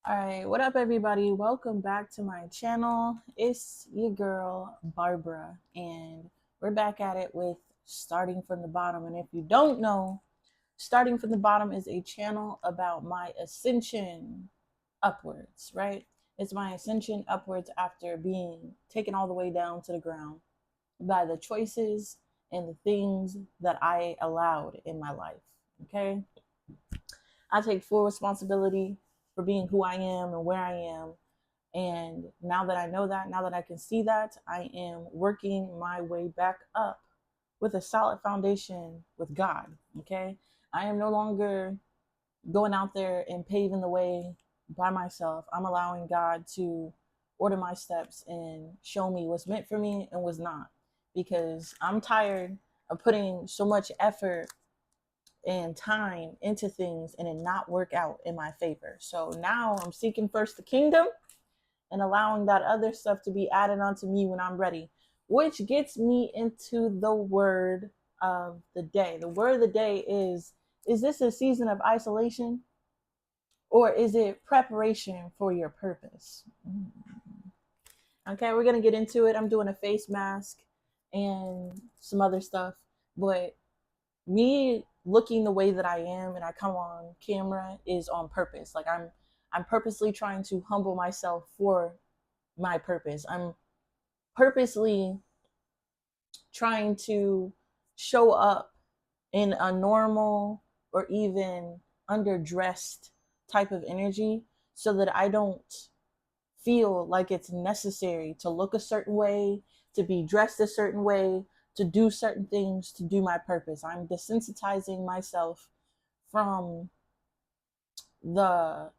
All right, what up, everybody? Welcome back to my channel. It's your girl, Barbara, and we're back at it with Starting from the Bottom. And if you don't know, Starting from the Bottom is a channel about my ascension upwards, right? It's my ascension upwards after being taken all the way down to the ground by the choices and the things that I allowed in my life, okay? I take full responsibility for being who I am and where I am. And now that I know that, now that I can see that, I am working my way back up with a solid foundation with God. Okay. I am no longer going out there and paving the way by myself. I'm allowing God to order my steps and show me what's meant for me and what's not. Because I'm tired of putting so much effort and time into things and it not work out in my favor. So now I'm seeking first the kingdom and allowing that other stuff to be added onto me when I'm ready, which gets me into the word of the day. The word of the day is this a season of isolation or is it preparation for your purpose? Okay, we're going to get into it. I'm doing a face mask and some other stuff, but me looking the way that I am and I come on camera is on purpose. Like I'm purposely trying to humble myself for my purpose. I'm purposely trying to show up in a normal or even underdressed type of energy so that I don't feel like it's necessary to look a certain way, to be dressed a certain way, to do certain things, to do my purpose. I'm desensitizing myself from the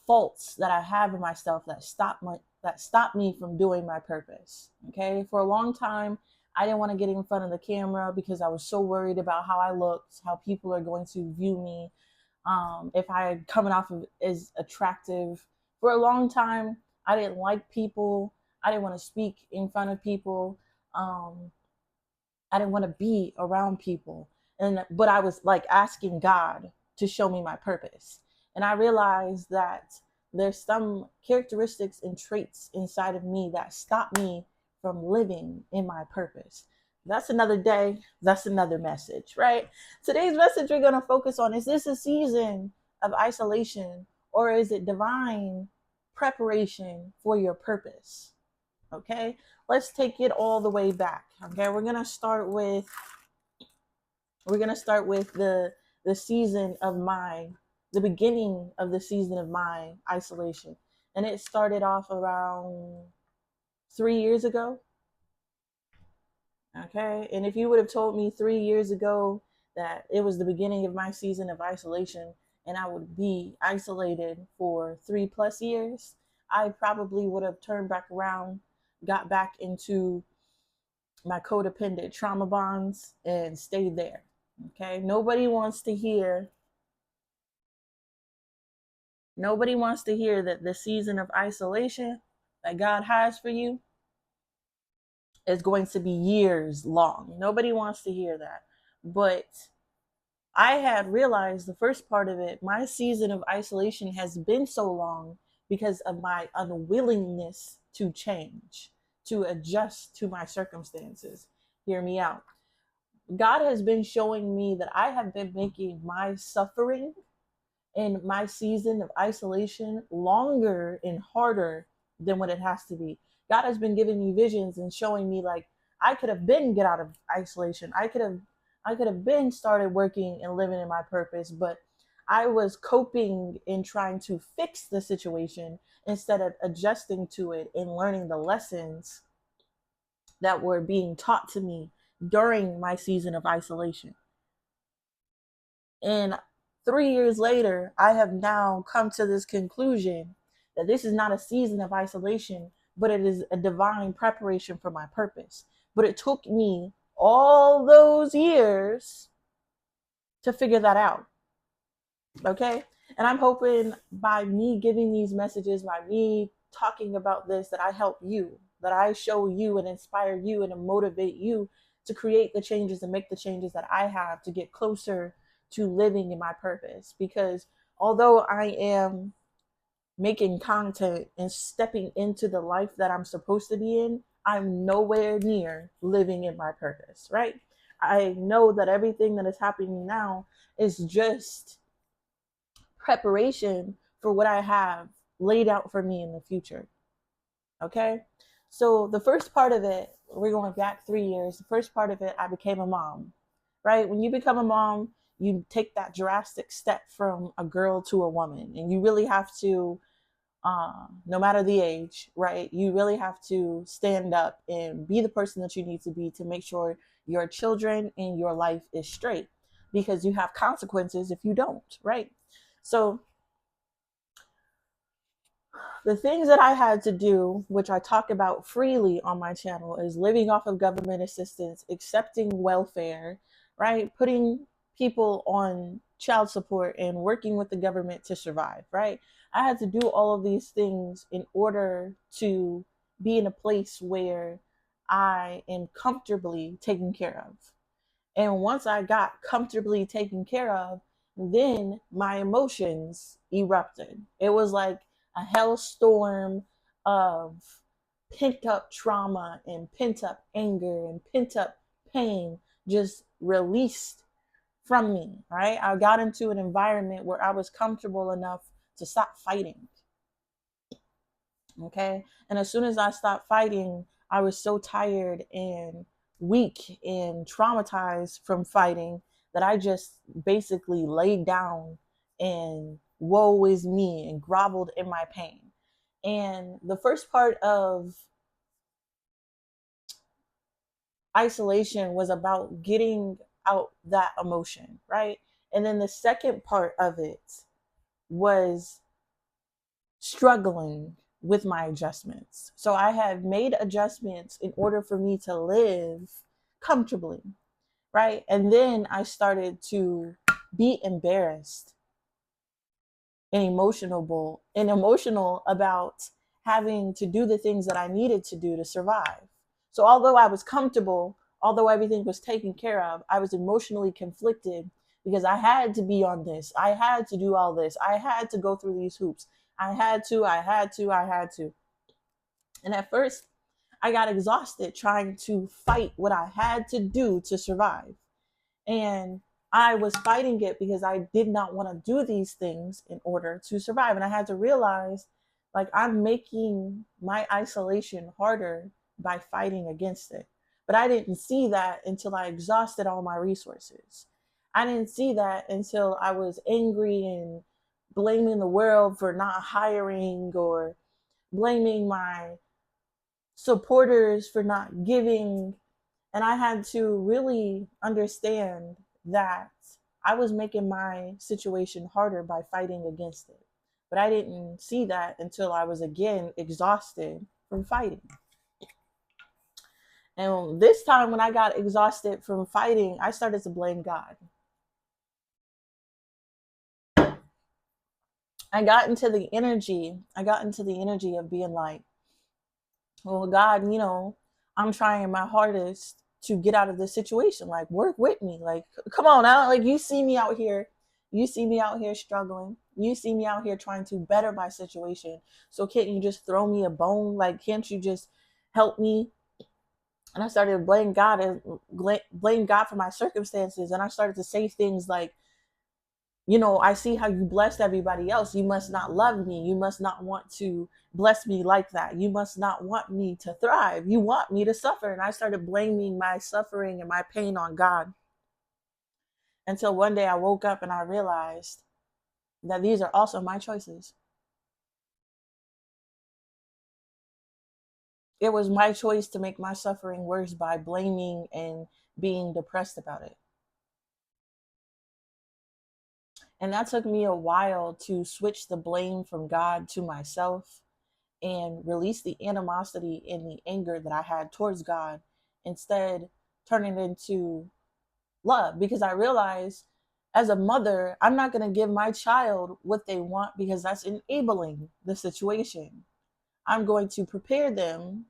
faults that I have in myself that stop me from doing my purpose. Okay? For a long time, I didn't want to get in front of the camera because I was so worried about how I looked, how people are going to view me, if I had coming off of as attractive. For a long time, I didn't like people. I didn't want to speak in front of people. Um, I didn't want to be around people. But I was like asking God to show me my purpose. And I realized that there's some characteristics and traits inside of me that stop me from living in my purpose. That's another day. That's another message, right? Today's message we're going to focus on, is this a season of isolation or is it divine preparation for your purpose? Okay, let's take it all the way back. Okay, we're gonna start with the season of my the beginning of the season of my isolation, and it started off around 3 years ago. Okay, and if you would have told me 3 years ago that it was the beginning of my season of isolation and I would be isolated for 3 plus years, I probably would have turned back around, got back into my codependent trauma bonds and stayed there. Okay. Nobody wants to hear that the season of isolation that God has for you is going to be years long. Nobody wants to hear that. But I had realized the first part of it, my season of isolation has been so long because of my unwillingness to change, to adjust to my circumstances. Hear me out. God has been showing me that I have been making my suffering and my season of isolation longer and harder than what it has to be. God has been giving me visions and showing me like I could have been get out of isolation. I could have been started working and living in my purpose, but I was coping in trying to fix the situation instead of adjusting to it and learning the lessons that were being taught to me during my season of isolation. And 3 years later, I have now come to this conclusion that this is not a season of isolation, but it is a divine preparation for my purpose. But it took me all those years to figure that out. Okay. And I'm hoping by me giving these messages, by me talking about this, that I help you, that I show you and inspire you and motivate you to create the changes and make the changes that I have to get closer to living in my purpose. Because although I am making content and stepping into the life that I'm supposed to be in, I'm nowhere near living in my purpose, right? I know that everything that is happening now is just preparation for what I have laid out for me in the future. Okay. So the first part of it, we're going back 3 years. The first part of it, I became a mom, right? When you become a mom, you take that drastic step from a girl to a woman, and you really have to, no matter the age, right? You really have to stand up and be the person that you need to be to make sure your children and your life is straight, because you have consequences if you don't, right? So the things that I had to do, which I talk about freely on my channel, is living off of government assistance, accepting welfare, right? Putting people on child support and working with the government to survive, right? I had to do all of these things in order to be in a place where I am comfortably taken care of. And once I got comfortably taken care of, then my emotions erupted. It was like a hellstorm of pent up trauma and pent up anger and pent up pain just released from me, right? I got into an environment where I was comfortable enough to stop fighting. Okay. And as soon as I stopped fighting, I was so tired and weak and traumatized from fighting that I just basically laid down and woe is me and groveled in my pain. And the first part of isolation was about getting out that emotion, right? And then the second part of it was struggling with my adjustments. So I have made adjustments in order for me to live comfortably, right? And then I started to be embarrassed and emotional about having to do the things that I needed to do to survive. So although I was comfortable, although everything was taken care of, I was emotionally conflicted because I had to be on this. I had to do all this. I had to go through these hoops. I had to. And at first, I got exhausted trying to fight what I had to do to survive. And I was fighting it because I did not want to do these things in order to survive. And I had to realize, like, I'm making my isolation harder by fighting against it. But I didn't see that until I exhausted all my resources. I didn't see that until I was angry and blaming the world for not hiring, or blaming my supporters for not giving. And I had to really understand that I was making my situation harder by fighting against it. But I didn't see that until I was again exhausted from fighting. And this time, when I got exhausted from fighting, I started to blame God. I got into the energy of being like, well, God, I'm trying my hardest to get out of this situation. Like, work with me. Like, come on now. Like, you see me out here. You see me out here struggling. You see me out here trying to better my situation. So can't you just throw me a bone? Like, can't you just help me? And I started to blame God for my circumstances. And I started to say things like, I see how you blessed everybody else. You must not love me. You must not want to bless me like that. You must not want me to thrive. You want me to suffer. And I started blaming my suffering and my pain on God, until one day I woke up and I realized that these are also my choices. It was my choice to make my suffering worse by blaming and being depressed about it. And that took me a while to switch the blame from God to myself and release the animosity and the anger that I had towards God, instead turning it into love. Because I realized, as a mother, I'm not going to give my child what they want, because that's enabling the situation. I'm going to prepare them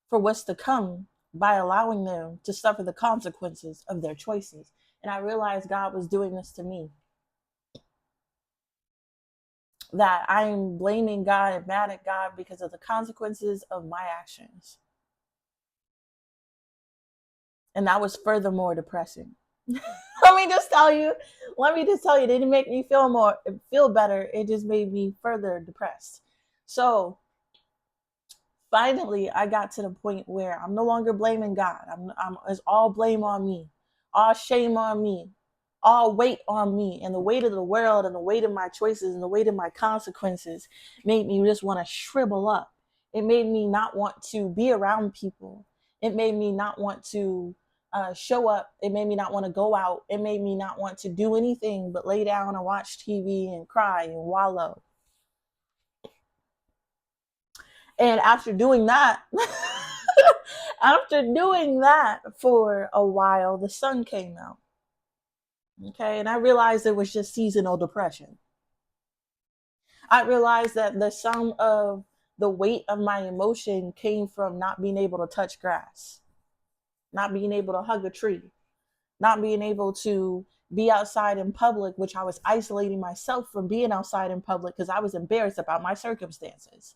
for what's to come by allowing them to suffer the consequences of their choices. And I realized God was doing this to me. that I'm blaming God and mad at God because of the consequences of my actions. And that was furthermore depressing. let me just tell you, it didn't make me feel better. It just made me further depressed. So finally I got to the point where I'm no longer blaming God. It's all blame on me, all shame on me, all weight on me, and the weight of the world and the weight of my choices and the weight of my consequences made me just want to shrivel up. It made me not want to be around people. It made me not want to show up. It made me not want to go out. It made me not want to do anything but lay down and watch TV and cry and wallow. And after doing that, after doing that for a while, the sun came out. Okay. And I realized it was just seasonal depression. I realized that the sum of the weight of my emotion came from not being able to touch grass, not being able to hug a tree, not being able to be outside in public, which I was isolating myself from being outside in public because I was embarrassed about my circumstances.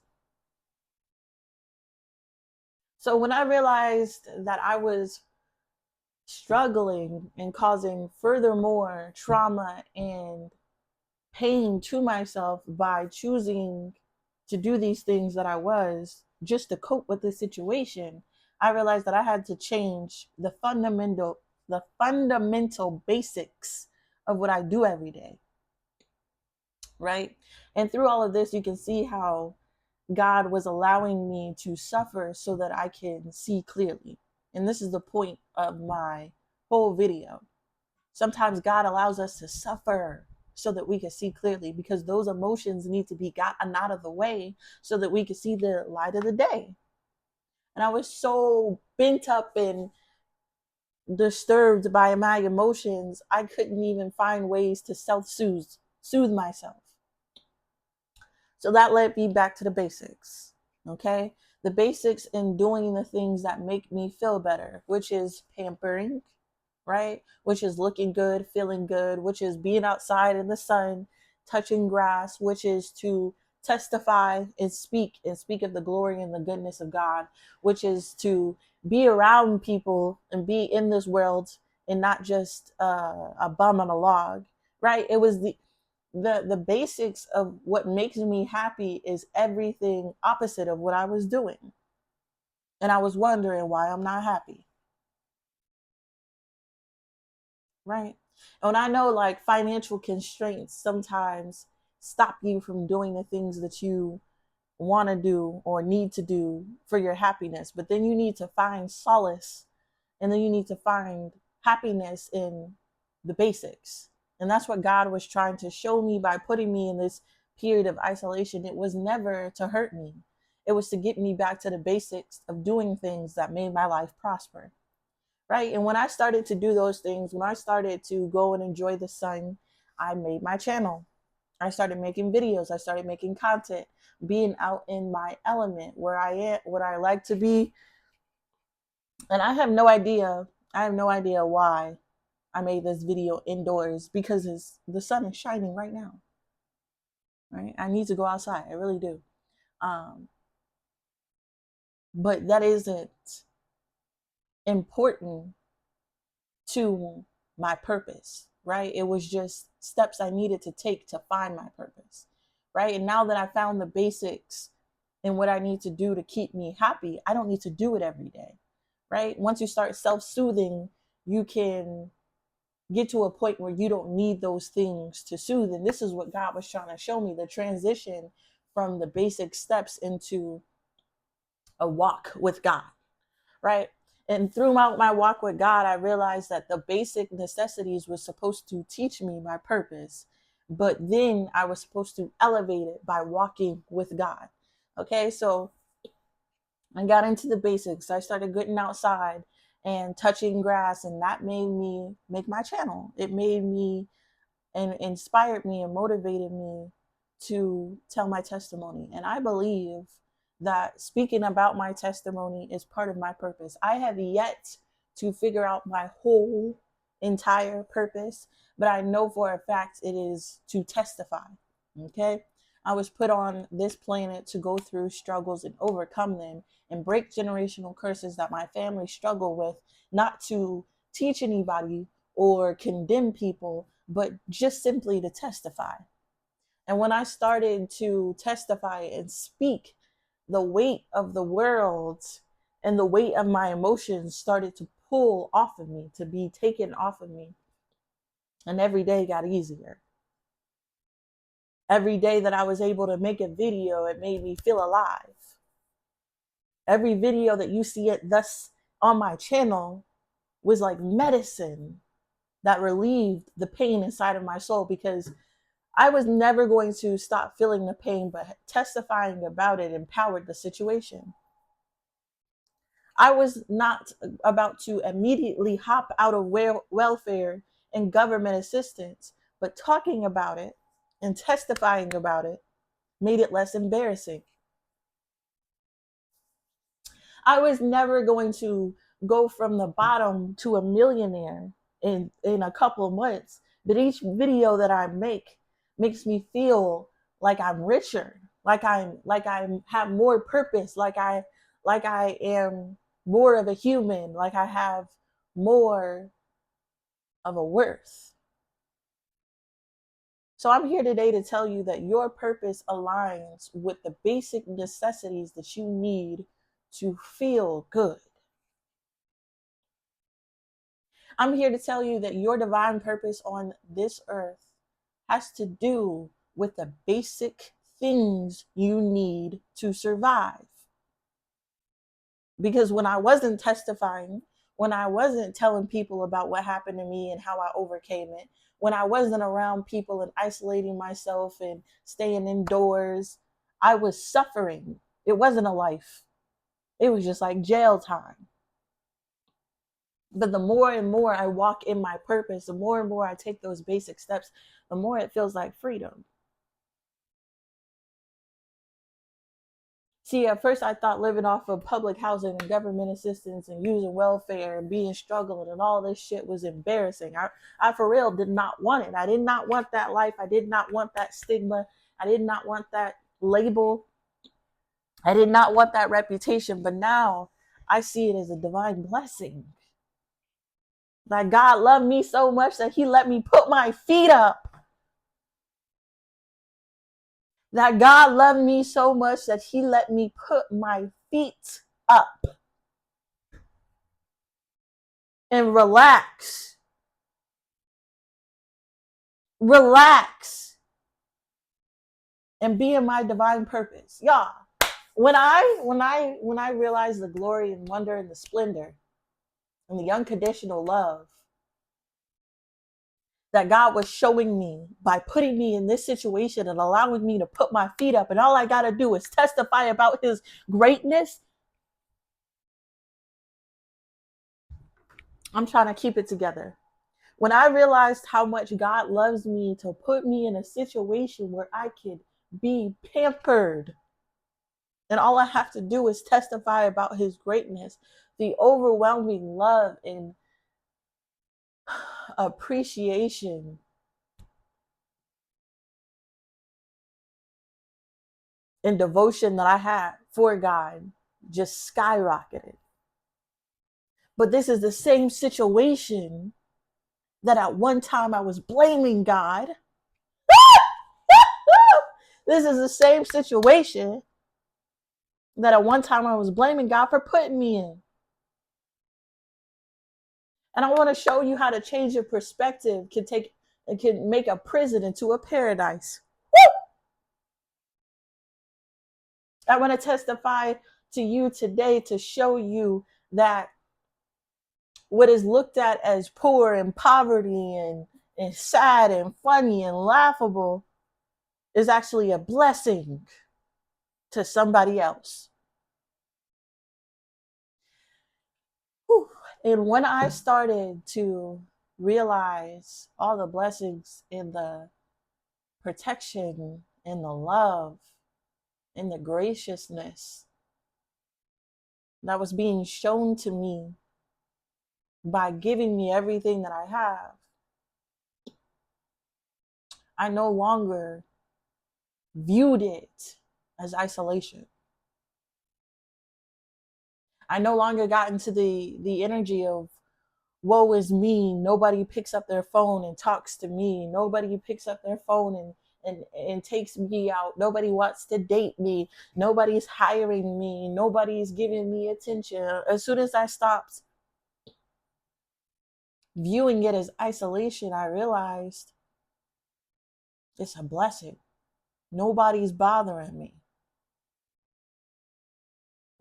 So when I realized that I was struggling and causing furthermore trauma and pain to myself by choosing to do these things that I was just to cope with the situation, I realized that I had to change the fundamental basics of what I do every day, right? And through all of this, you can see how God was allowing me to suffer so that I can see clearly. And this is the point of my whole video. Sometimes God allows us to suffer so that we can see clearly, because those emotions need to be gotten out of the way so that we can see the light of the day. And I was so bent up and disturbed by my emotions, I couldn't even find ways to soothe myself. So that led me back to the basics. Okay. The basics in doing the things that make me feel better, which is pampering, right? Which is looking good, feeling good, which is being outside in the sun, touching grass, which is to testify and speak of the glory and the goodness of God, which is to be around people and be in this world and not just a bum on a log, right? It was the basics of what makes me happy is everything opposite of what I was doing. And I was wondering why I'm not happy. Right. And I know like financial constraints sometimes stop you from doing the things that you want to do or need to do for your happiness. But then you need to find solace, and then you need to find happiness in the basics. And that's what God was trying to show me by putting me in this period of isolation. It was never to hurt me, it was to get me back to the basics of doing things that made my life prosper. Right. And when I started to do those things, when I started to go and enjoy the sun, I made my channel. I started making videos. I started making content, being out in my element where I am, what I like to be. And I have no idea. I have no idea why I made this video indoors, because the sun is shining right now. Right. I need to go outside. I really do. Um, but that isn't important to my purpose, right? It was just steps I needed to take to find my purpose, right? And now that I found the basics and what I need to do to keep me happy, I don't need to do it every day, right? Once you start self-soothing, you can get to a point where you don't need those things to soothe. And this is what God was trying to show me, the transition from the basic steps into a walk with God, right? And throughout my walk with God, I realized that the basic necessities were supposed to teach me my purpose, but then I was supposed to elevate it by walking with God. Okay, so I got into the basics. I started getting outside and touching grass, and that made me make my channel. It made me and inspired me and motivated me to tell my testimony. And I believe that speaking about my testimony is part of my purpose. I have yet to figure out my whole entire purpose, but I know for a fact it is to testify. Okay. I was put on this planet to go through struggles and overcome them and break generational curses that my family struggle with, not to teach anybody or condemn people, but just simply to testify. And when I started to testify and speak, the weight of the world and the weight of my emotions started to pull off of me, to be taken off of me. And every day got easier. Every day that I was able to make a video, it made me feel alive. Every video that you see it thus on my channel was like medicine that relieved the pain inside of my soul, because I was never going to stop feeling the pain, but testifying about it empowered the situation. I was not about to immediately hop out of welfare and government assistance, but talking about it and testifying about it made it less embarrassing. I was never going to go from the bottom to a millionaire in a couple of months, but each video that I make makes me feel like I'm richer, like I have more purpose, like I am more of a human, like I have more of a worth. So I'm here today to tell you that your purpose aligns with the basic necessities that you need to feel good. I'm here to tell you that your divine purpose on this earth has to do with the basic things you need to survive. Because when I wasn't testifying, when I wasn't telling people about what happened to me and how I overcame it, when I wasn't around people and isolating myself and staying indoors, I was suffering. It wasn't a life. It was just like jail time. But the more and more I walk in my purpose, the more and more I take those basic steps, the more it feels like freedom. See, at first I thought living off of public housing and government assistance and using welfare and being struggling and all this shit was embarrassing. I for real did not want it. I did not want that life. I did not want that stigma. I did not want that label. I did not want that reputation. But now I see it as a divine blessing. That God loved me so much that he let me put my feet up. That God loved me so much that he let me put my feet up and relax. Relax and be in my divine purpose. Y'all, when I realized the glory and wonder and the splendor and the unconditional love that God was showing me by putting me in this situation and allowing me to put my feet up, and all I got to do is testify about his greatness, I'm trying to keep it together. When I realized how much God loves me to put me in a situation where I could be pampered and all I have to do is testify about his greatness, the overwhelming love and appreciation and devotion that I had for God just skyrocketed. But this is the same situation that at one time I was blaming God. This is the same situation that at one time I was blaming God for putting me in. And I want to show you how to change your perspective can make a prison into a paradise. Woo! I want to testify to you today to show you that what is looked at as poor and poverty and sad and funny and laughable is actually a blessing to somebody else. Whew. And when I started to realize all the blessings in the protection and the love and the graciousness that was being shown to me by giving me everything that I have, I no longer viewed it as isolation. I no longer got into the energy of woe is me. Nobody picks up their phone and talks to me. Nobody picks up their phone and takes me out. Nobody wants to date me. Nobody's hiring me. Nobody's giving me attention. As soon as I stopped viewing it as isolation, I realized it's a blessing. Nobody's bothering me.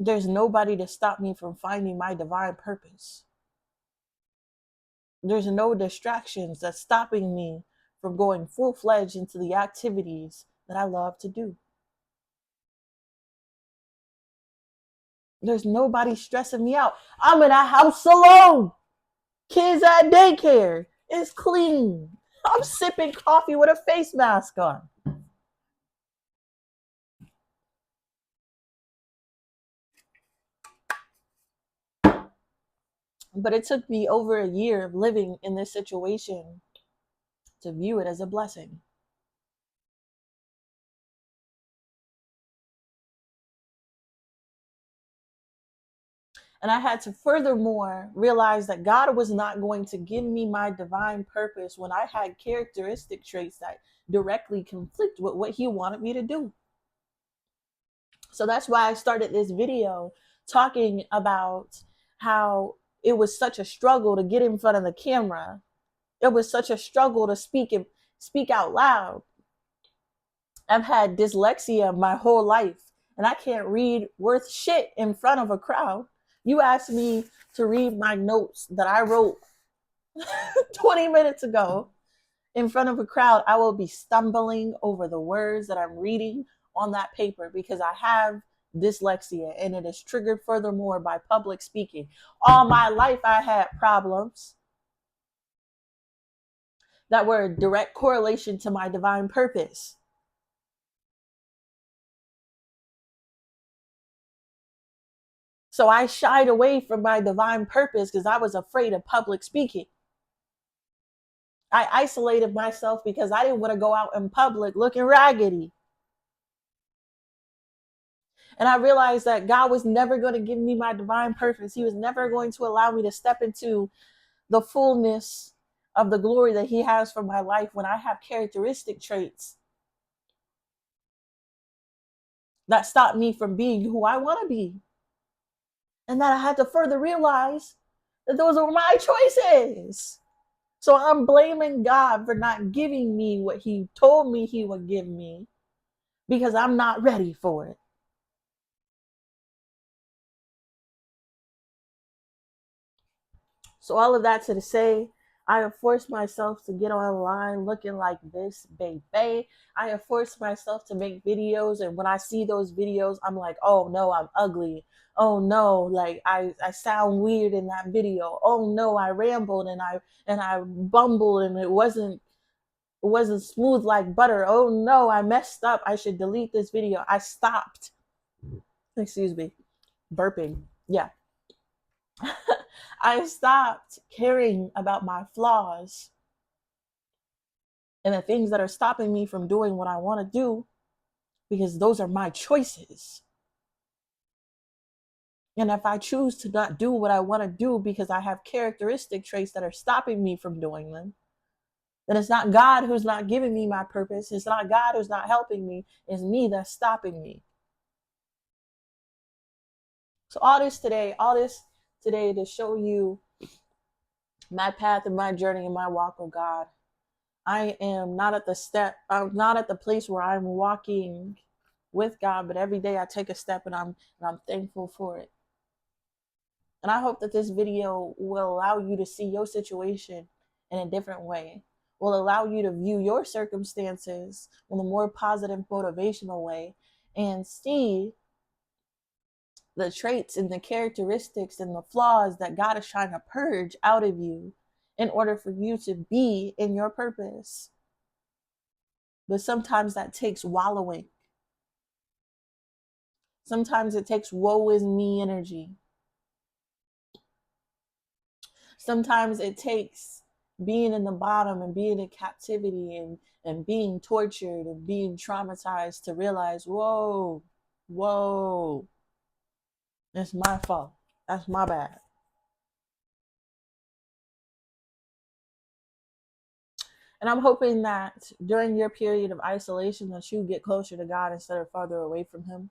There's nobody to stop me from finding my divine purpose. There's no distractions that's stopping me from going full-fledged into the activities that I love to do. There's nobody stressing me out. I'm in a house alone. Kids at daycare. It's clean. I'm sipping coffee with a face mask on. But it took me over a year of living in this situation to view it as a blessing. And I had to furthermore realize that God was not going to give me my divine purpose when I had characteristic traits that directly conflict with what He wanted me to do. So that's why I started this video talking about how it was such a struggle to get in front of the camera. It was such a struggle to speak out loud. I've had dyslexia my whole life, and I can't read worth shit in front of a crowd. You asked me to read my notes that I wrote 20 minutes ago in front of a crowd. I will be stumbling over the words that I'm reading on that paper because I have dyslexia, and it is triggered furthermore by public speaking. All my life I had problems that were a direct correlation to my divine purpose. So I shied away from my divine purpose because I was afraid of public speaking. I isolated myself because I didn't want to go out in public looking raggedy. And I realized that God was never going to give me my divine purpose. He was never going to allow me to step into the fullness of the glory that He has for my life when I have characteristic traits that stop me from being who I want to be. And that I had to further realize that those were my choices. So I'm blaming God for not giving me what He told me He would give me because I'm not ready for it. So all of that to say, I have forced myself to get online looking like this, baby. I have forced myself to make videos, and when I see those videos, I'm like, oh no, I'm ugly. Oh no, like I sound weird in that video. Oh no, I rambled and I bumbled and it wasn't smooth like butter. Oh no, I messed up. I should delete this video. I stopped. Excuse me. Burping. Yeah. I stopped caring about my flaws and the things that are stopping me from doing what I want to do because those are my choices. And if I choose to not do what I want to do because I have characteristic traits that are stopping me from doing them, then it's not God who's not giving me my purpose. It's not God who's not helping me. It's me that's stopping me. So all this today to show you my path and my journey and my walk with God. I am not at the I'm not at the place where I'm walking with God, but every day I take a step and I'm thankful for it. And I hope that this video will allow you to see your situation in a different way, will allow you to view your circumstances in a more positive, motivational way, and see the traits and the characteristics and the flaws that God is trying to purge out of you in order for you to be in your purpose. But sometimes that takes wallowing. Sometimes it takes woe is me energy. Sometimes it takes being in the bottom and being in captivity and being tortured and being traumatized to realize, whoa, whoa, it's my fault. That's my bad. And I'm hoping that during your period of isolation that you get closer to God instead of farther away from him.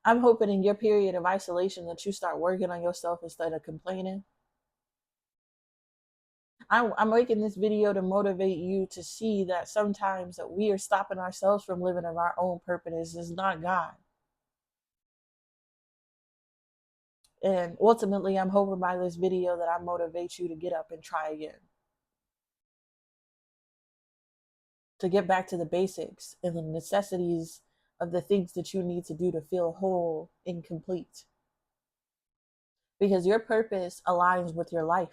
I'm hoping in your period of isolation that you start working on yourself instead of complaining. I'm making this video to motivate you to see that sometimes that we are stopping ourselves from living of our own purpose. It's not God. And ultimately, I'm hoping by this video that I motivate you to get up and try again. To get back to the basics and the necessities of the things that you need to do to feel whole and complete. Because your purpose aligns with your life.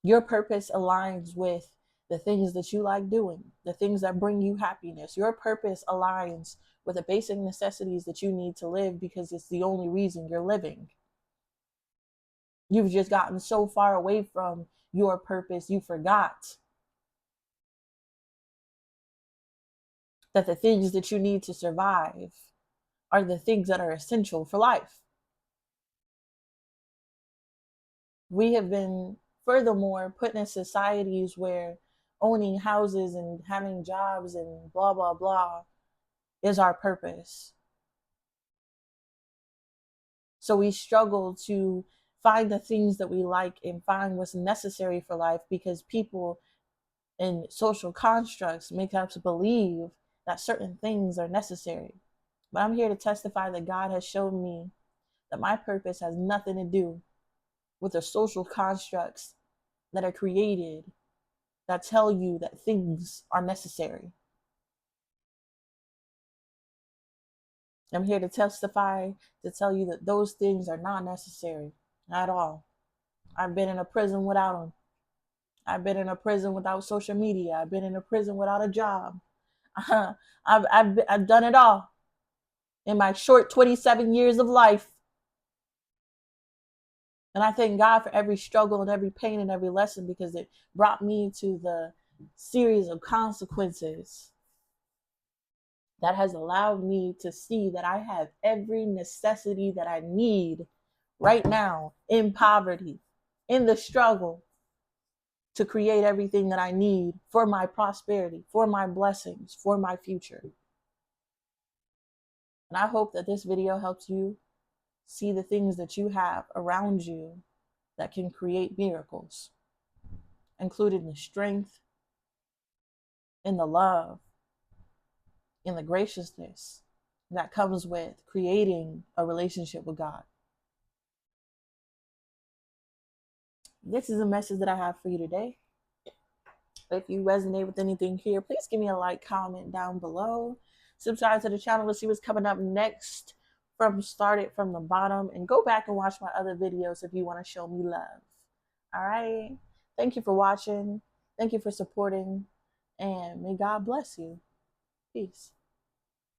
Your purpose aligns with the things that you like doing, the things that bring you happiness. Your purpose aligns with the basic necessities that you need to live because it's the only reason you're living. You've just gotten so far away from your purpose, you forgot that the things that you need to survive are the things that are essential for life. We have been, furthermore, put in societies where owning houses and having jobs and blah, blah, blah is our purpose. So we struggle to find the things that we like and find what's necessary for life because people and social constructs make us believe that certain things are necessary. But I'm here to testify that God has shown me that my purpose has nothing to do with the social constructs that are created that tell you that things are necessary. I'm here to testify to tell you that those things are not necessary at all. I've been in a prison without them. I've been in a prison without social media. I've been in a prison without a job. I've done it all in my short 27 years of life. And I thank God for every struggle and every pain and every lesson because it brought me to the series of consequences that has allowed me to see that I have every necessity that I need right now in poverty, in the struggle to create everything that I need for my prosperity, for my blessings, for my future. And I hope that this video helps you see the things that you have around you that can create miracles, including the strength and the love and the graciousness that comes with creating a relationship with God. This is a message that I have for you today. If you resonate with anything here, please give me a like, comment down below. Subscribe to the channel to see what's coming up next from Start It From the Bottom. And go back and watch my other videos if you want to show me love. All right. Thank you for watching. Thank you for supporting. And may God bless you. Peace.